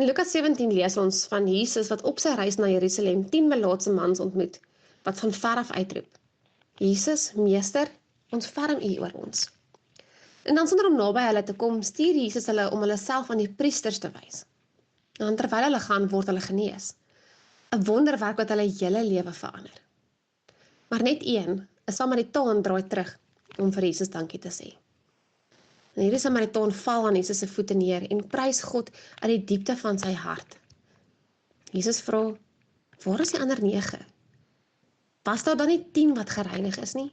In Lukas 17 lees ons van Jesus wat op sy reis na Jerusalem 10 melaatse mans ontmoet, wat van ver af uitroep: Jesus, meester, ontferm u oor ons. En dan sonder om naby hulle te kom, stuur Jesus hulle om hulle self aan die priesters te wys. En terwyl hulle gaan, word hulle genees. 'n Wonderwerk wat hulle hele lewe verander. Maar net een, 'n Samaritaan, draai terug om vir Jesus dankie te sê. En hierdie Samaritaan val aan Jesus se voete neer en prys God uit die diepte van sy hart. Jesus vra: waar is die ander 9? Was daar dan nie 10 wat gereinig is nie?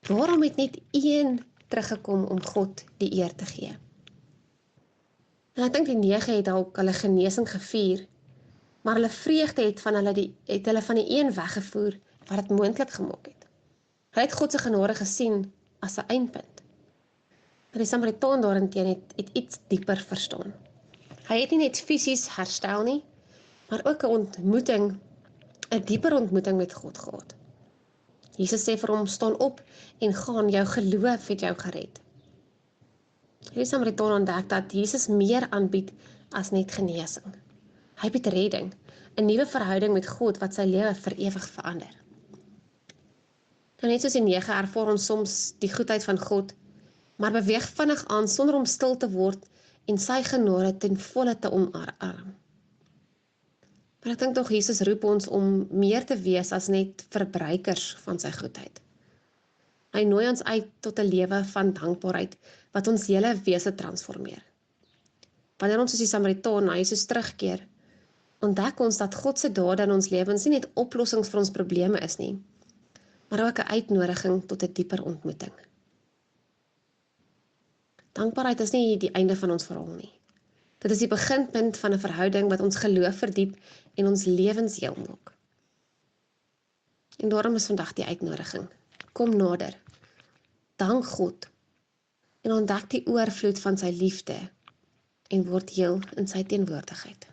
Waarom het net een teruggekom om God die eer te gee? En ek dink die 9 het dalk hulle genesing gevier, maar hulle vreugde het hulle van die een weggevoer wat het moontlik gemaak het. Hy het God se genade gesien as 'n eindpunt. Maar die Samaritaan daarenteen het iets dieper verstaan. Hy het nie net fisies herstel nie, maar ook 'n dieper ontmoeting met God gehad. Jesus sê vir hom: staan op en gaan, jou geloof het jou gered. Hierdie Samaritaan ontdek dat Jesus meer aanbied as net genesing. Hy bied redding, 'n nuwe verhouding met God wat sy lewe vir ewig verander. En net soos die 9 ervaar ons soms die goedheid van God, maar beweeg vinnig aan sonder om stil te word en sy genade ten volle te omarm. Maar ek dink tog Jesus roep ons om meer te wees as net verbruikers van sy goedheid. Hy nooi ons uit tot 'n lewe van dankbaarheid wat ons hele wese transformeer. Wanneer ons soos die Samaritaan na Jesus terugkeer, ontdek ons dat God se dade in ons lewens nie net oplossings vir ons probleme is nie, maar ook 'n uitnodiging tot 'n dieper ontmoeting. Dankbaarheid is nie die einde van ons verhaal nie. Dit is die beginpunt van 'n verhouding wat ons geloof verdiep en ons lewens heel maak. En daarom is vandag die uitnodiging: kom nader, dank God en ontdek die oorvloed van sy liefde en word heel in sy teenwoordigheid.